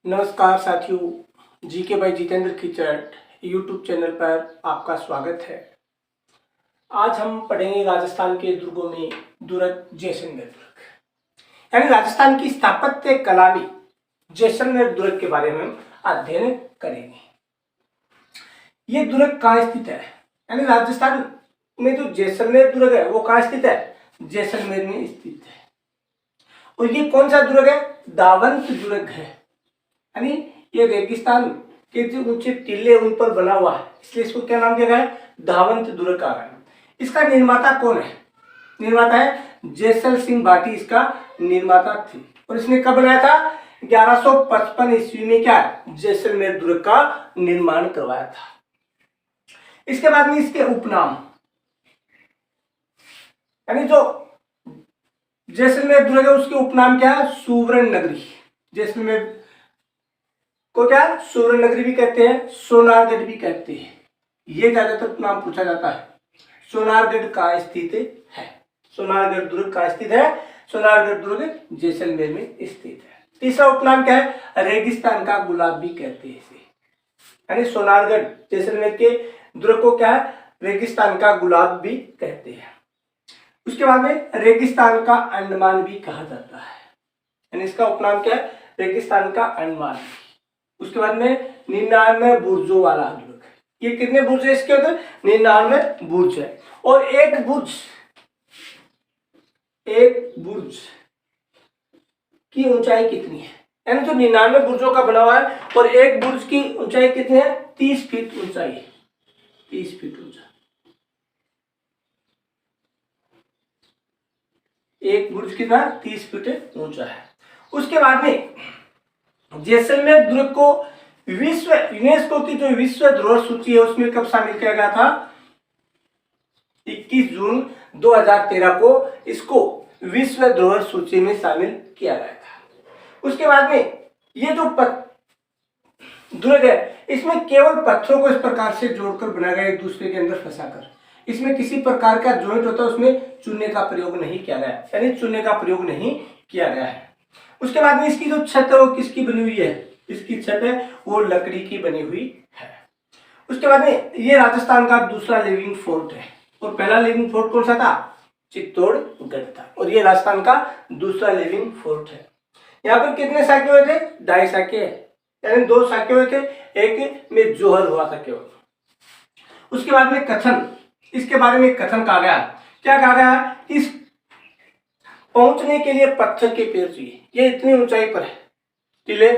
नमस्कार साथियों, GK by Jitendra कीचड़ यूट्यूब चैनल पर आपका स्वागत है। आज हम पढ़ेंगे राजस्थान के दुर्गों में दुर्ग जैसलमेर दुर्ग, यानी राजस्थान की स्थापत्य कला में जैसलमेर दुर्ग के बारे में हम अध्ययन करेंगे। ये दुर्ग कहाँ स्थित है, यानी राजस्थान में जो जैसलमेर दुर्ग है वो कहाँ स्थित है, जैसलमेर में स्थित है। और ये कौन सा दुर्ग है, दावंत दुर्ग है, यानी ये रेगिस्तान के जो ऊंचे टीले उन पर बना हुआ है, इसलिए इसको क्या नाम दिया गया है, दावंत दुर्ग कहा गया है। इसका निर्माता कौन है, निर्माता है जैसल सिंह भाटी, इसका निर्माता थे। और इसने कब बनाया था, 1155 ईस्वी में क्या जैसलमेर दुर्ग का निर्माण करवाया था। इसके बाद में इसके उपनाम, यानी जो जैसलमेर दुर्ग है उसके उपनाम क्या है, सुवर्ण नगरी। जैसलमेर को क्या सुवर्ण नगरी भी कहते हैं, सोनारगढ़ भी कहते हैं। ये ज्यादातर नाम पूछा जाता है। सोनारगढ़ कहाँ स्थित है, सोनारगढ़ दुर्ग कहाँ स्थित है, सोनारगढ़ दुर्ग जैसलमेर में स्थित है। तीसरा उपनाम क्या है, रेगिस्तान का गुलाब भी कहते हैं इसे, यानी सोनारगढ़ जैसलमेर के दुर्ग को क्या है, रेगिस्तान का गुलाब भी कहते हैं। उसके बाद में रेगिस्तान का अंडमान भी कहा जाता है, यानी इसका उपनाम क्या है, रेगिस्तान का अंडमान। उसके बाद में 99 बुर्जों वाला दुर्ग, ये कितने बुर्ज है इसके अंदर, 99 बुर्ज है। और एक बुर्ज की ऊंचाई कितनी है, यानी तो 99 बुर्जों का बना हुआ है और एक बुर्ज की ऊंचाई कितनी है, 30 फीट ऊंचाई, 30 फीट ऊंचा एक बुर्ज कितना, 30 फीट ऊंचा है। उसके बाद में जैसलमेर दुर्ग को विश्व यूनेस्को की जो विश्व धरोहर सूची है उसमें कब शामिल किया गया था, 21 जून 2013 को इसको विश्व धरोहर सूची में शामिल किया गया था। उसके बाद में ये जो दुर्ग है इसमें केवल पत्थरों को इस प्रकार से जोड़कर बनाया गया, एक दूसरे के अंदर फंसाकर। इसमें किसी प्रकार का जॉइंट होता है उसमें चूने का प्रयोग नहीं किया गया, यानी चूने का प्रयोग नहीं किया गया है। उसके बाद में इसकी जो छत है वो किसकी बनी हुई है, इसकी छत है वो लकड़ी की बनी हुई है। उसके बाद में ये राजस्थान का दूसरा लिविंग फोर्ट है और पहला लिविंग फोर्ट कौन सा था, चित्तौड़गढ़ था। और ये राजस्थान का दूसरा लिविंग फोर्ट है। यहाँ पर कितने साके हुए थे, 2.5 साके, यानी 2 साके हुए थे, एक में जोहर हुआ था केवल। उसके बाद में कथन, इसके बारे में कथन कहा गया, क्या कहा गया, इस पहुंचने के लिए पत्थर के पैर चाहिए, ये इतनी ऊंचाई पर है, टीले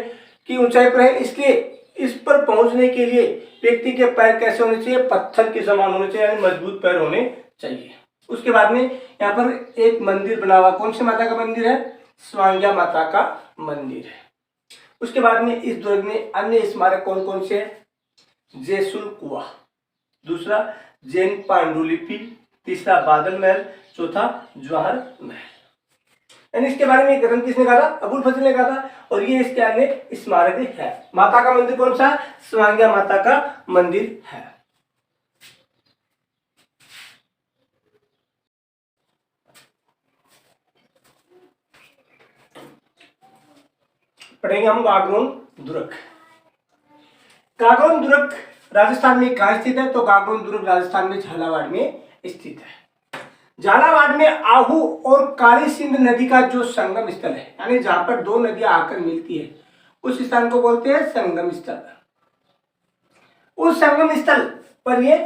की ऊंचाई पर है, इसलिए इस पर पहुंचने के लिए व्यक्ति के पैर कैसे होने चाहिए, पत्थर के समान होने चाहिए, यानी मजबूत पैर होने चाहिए। उसके बाद में यहाँ पर एक मंदिर बना हुआ, कौन सी माता का मंदिर है, स्वांग्या माता का मंदिर है। उसके बाद में इस दुर्ग में अन्य स्मारक कौन कौन से है, जयसुल कुआ, दूसरा जैन पांडुलिपि, तीसरा बादल महल, चौथा जवाहर महल। यानी इसके बारे में कथन किसने कहा था, अबुल फजल ने कहा था। और ये इसके अन्य स्मारक है। माता का मंदिर कौन सा, स्वांग्या माता का मंदिर है। पढ़ेंगे हम गागरोन दुर्ग। गागरोन दुर्ग राजस्थान में कहाँ स्थित है, तो गागरोन दुर्ग राजस्थान में झालावाड़ में स्थित है। झालावाड़ में आहू और काली सिंध नदी का जो संगम स्थल है, यानी जहां पर दो नदियां आकर मिलती है उस स्थान को बोलते हैं संगम स्थल। उस संगम स्थल पर ये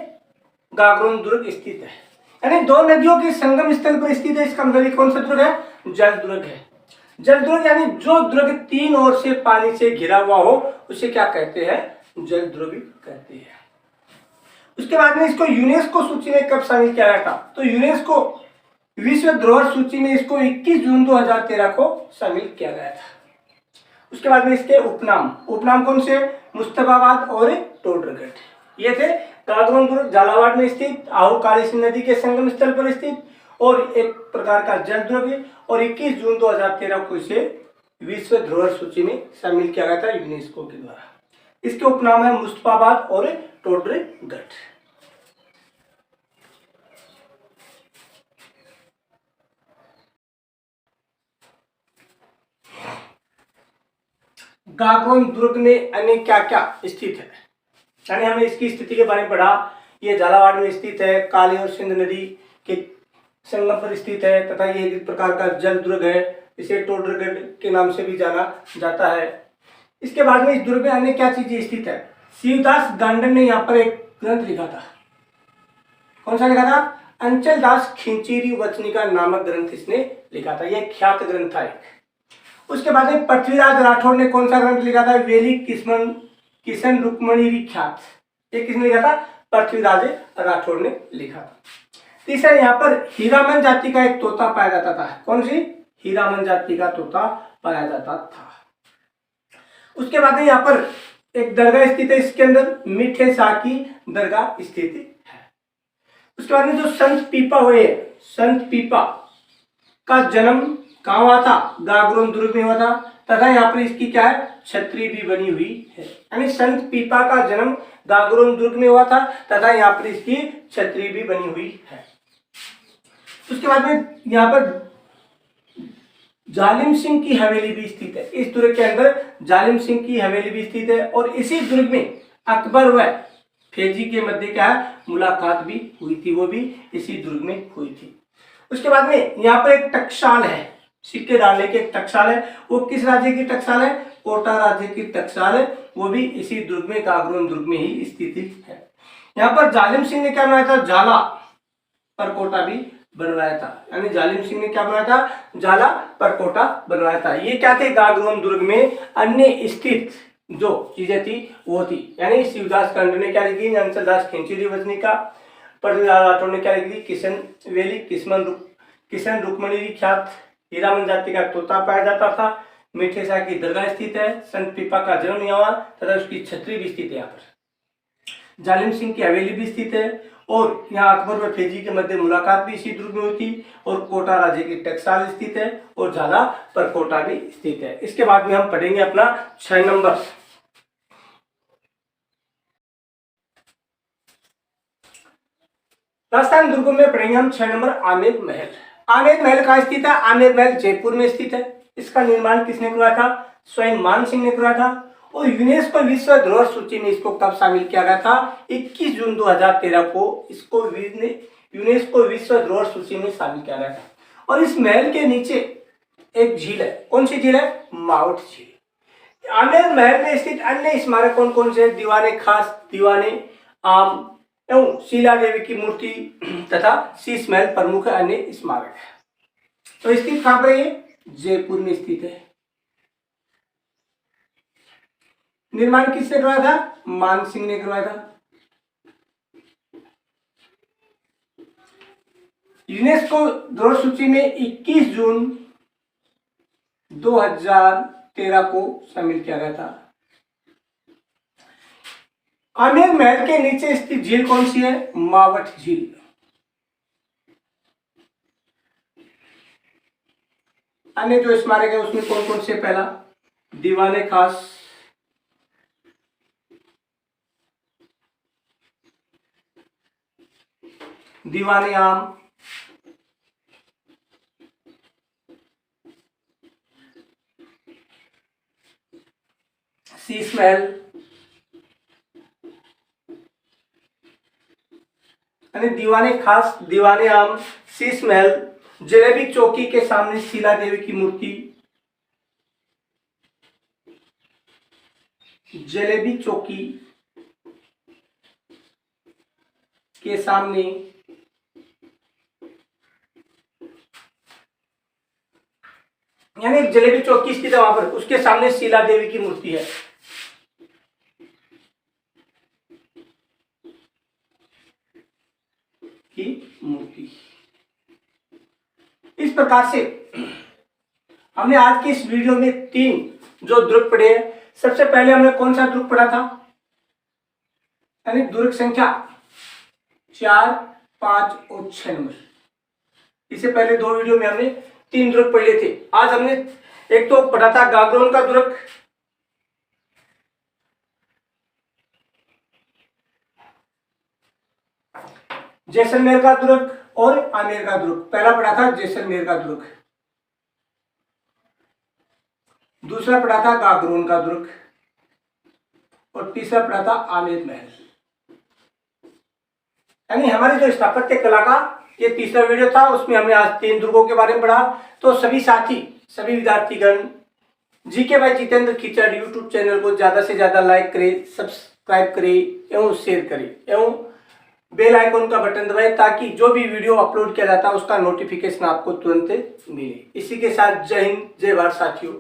गागरोन दुर्ग स्थित है, यानी दो नदियों के संगम स्थल पर स्थित है। इसका मतलब कौन सा दुर्ग है, जल दुर्ग है। जल दुर्ग यानी जो दुर्ग 3 ओर से पानी से घिरा हुआ हो उसे क्या कहते हैं, जल दुर्ग कहते हैं। उसके बाद में इसको यूनेस्को सूची में कब शामिल किया गया था, तो यूनेस्को विश्व धरोहर सूची में इसको 21 जून 2013 को शामिल किया गया था। उसके बाद में इसके उपनाम कौन से, मुस्तफाबाद और टोडरगढ़। ये थे गागरोन दुर्ग, झालावाड़ में स्थित, आहू काली सिंध नदी के संगम स्थल पर स्थित और एक प्रकार का जल दुर्ग। और 21 जून 2013 को इसे विश्व धरोहर सूची में शामिल किया गया था यूनेस्को के द्वारा। इसके उपनाम है मुस्तफाबाद और टोडरगढ़। गागरोन दुर्ग में अन्य क्या क्या स्थित है, यानी हमने इसकी स्थिति के बारे में पढ़ा। ये झालावाड़ में स्थित है, काली और सिंध नदी के संगम पर स्थित है तथा ये एक प्रकार का जल दुर्ग है, इसे टोडरगढ़ के नाम से भी जाना जाता है। इसके बाद में इस दुर्ग में अन्य क्या चीजें स्थित है। शिवदास गांडन ने यहाँ पर एक ग्रंथ लिखा था, कौन सा लिखा था? अंचल दास खिंचीरी वचनिका नामक ग्रंथ इसने लिखा था, यह ख्यात ग्रंथ था एक। उसके बाद में पृथ्वीराज राठौर ने कौन सा ग्रंथ लिखा था? वेली किशन रुक्मणी विख्यात, ये किसने लिखा था? पृथ्वीराज राठौर ने लिखा था। तीसरा, यहाँ पर हीरामन जाति का एक तोता पाया जाता था, कौन सी? हीरामन जाति का तोता पाया जाता था। उसके बाद यहाँ पर एक दरगाह स्थित है, इसके अंदर मीठे शाह की दरगाह स्थित है। उसके बाद में जो संत पीपा हुए, संत पीपा का जन्म कहाँ हुआ था? गागरोन दुर्ग में हुआ था तथा यहाँ पर इसकी क्या है? छतरी भी बनी हुई है, यानी संत पीपा का जन्म गागरोन दुर्ग में हुआ था तथा यहाँ पर इसकी छतरी भी बनी हुई है। उसके बाद में यहाँ पर जालिम सिंह की हवेली भी स्थित है, इस दुर्ग के अंदर जालिम सिंह की हवेली भी स्थित है और इसी दुर्ग में अकबर व फैजी के मध्य क्या है? मुलाकात भी हुई थी, वो भी इसी दुर्ग में हुई थी। उसके बाद में यहाँ पर एक टकसाल है, सिक्के डालने की एक टकसाल है, वो किस राज्य की टकसाल है? कोटा राज्य की टकसाल है, वो भी इसी दुर्ग में गागरोन दुर्ग में ही स्थित है। यहाँ पर जालिम सिंह ने क्या बनाया था? झाला परकोटा भी बनवाया था, यानी जालिम सिंह ने क्या बनाया था? झाला परकोटा बनवाया था। ये क्या थे? गागरोन दुर्ग में अन्य स्थित जो चीजें थी वो थी, यानी शिवदास कांड ने क्या लिखी? अंचल दास खिंचीरी वचनिका। पृथ्वीराज राठौर ने क्या लिख दी? किशन रुक्मणी विख्यात। हीरामन जाति का तोता पाया जाता था। मीठे शाह की दरगाह स्थित है। संत पीपा का जन्म यहाँ हुआ तथा उसकी छतरी भी स्थित है यहाँ पर। जालिम सिंह की हवेली भी स्थित है और यहाँ अकबर व फैजी के मध्य मुलाकात भी इसी दुर्ग में हुई थी और कोटा राज्य की टकसाल स्थित है और झाला परकोटा भी स्थित है। इसके बाद में हम पढ़ेंगे अपना 6 नंबर। राजस्थान दुर्गों में पढ़ेंगे हम 6 नंबर आमेर महल। आमेर महल कहाँ स्थित है? आमेर महल जयपुर में स्थित है। इसका निर्माण किसने करवाया था? स्वयं मान सिंह ने करवाया था और यूनेस्को विश्व धरोहर सूची में इसको कब शामिल किया गया था? 21 जून 2013 को इसको यूनेस्को विश्व धरोहर सूची में शामिल किया गया था। और इस महल के नीचे एक झील है, कौन सी झील है? माउट झील। आमेर महल में स्थित अन्य स्मारक कौन कौन से? दीवाने खास, दीवाने आम एवं शीला देवी की मूर्ति तथा शीश महल प्रमुख अन्य स्मारक है। तो स्थित कहां पर है? जयपुर में स्थित है। निर्माण किसने करवाया था? मान सिंह ने करवाया था। यूनेस्को धरोहर सूची में 21 जून 2013 को शामिल किया गया था। आमेर महल के नीचे स्थित झील कौन सी है? मावट झील। अन्य जो स्मारक है उसमें कौन कौन से? पहला दीवाने खास, दीवाने आम, शीश महल, यानी दीवाने खास, दीवाने आम, शीश महल, जलेबी चौकी के सामने शीला देवी की मूर्ति, जलेबी चौकी के सामने यानी जलेबी चौकी स्थित है वहां पर, उसके सामने शीला देवी की मूर्ति है। की मूर्ति। इस प्रकार से हमने आज की इस वीडियो में 3 जो दुर्ग पढ़े हैं। सबसे पहले हमने कौन सा दुर्ग पढ़ा था? यानी दुर्ग संख्या 4, 5 और 6 नंबर। इससे पहले 2 वीडियो में हमने 3 दुर्ग पढ़े थे। आज हमने एक तो पढ़ा था गागरोन का दुर्ग, जैसलमेर का दुर्ग और आमेर का दुर्ग। पहला पढ़ा था जैसलमेर का दुर्ग। दूसरा पढ़ा था गागरोन का दुर्ग और तीसरा पढ़ा था आमेर महल। यानी हमारी जो स्थापत्य कला का ये तीसरा वीडियो था, उसमें हमने आज 3 दुर्गों के बारे में पढ़ा। तो सभी साथी, सभी विद्यार्थीगण GK by Jitendra Khichar YouTube channel को ज्यादा से ज्यादा लाइक करें, सब्सक्राइब करें एवं शेयर करें एवं बेल आइकन का बटन दबाएं ताकि जो भी वीडियो अपलोड किया जाता है उसका नोटिफिकेशन आपको तुरंत मिले। इसी के साथ जय हिंद, जय भारत साथियों।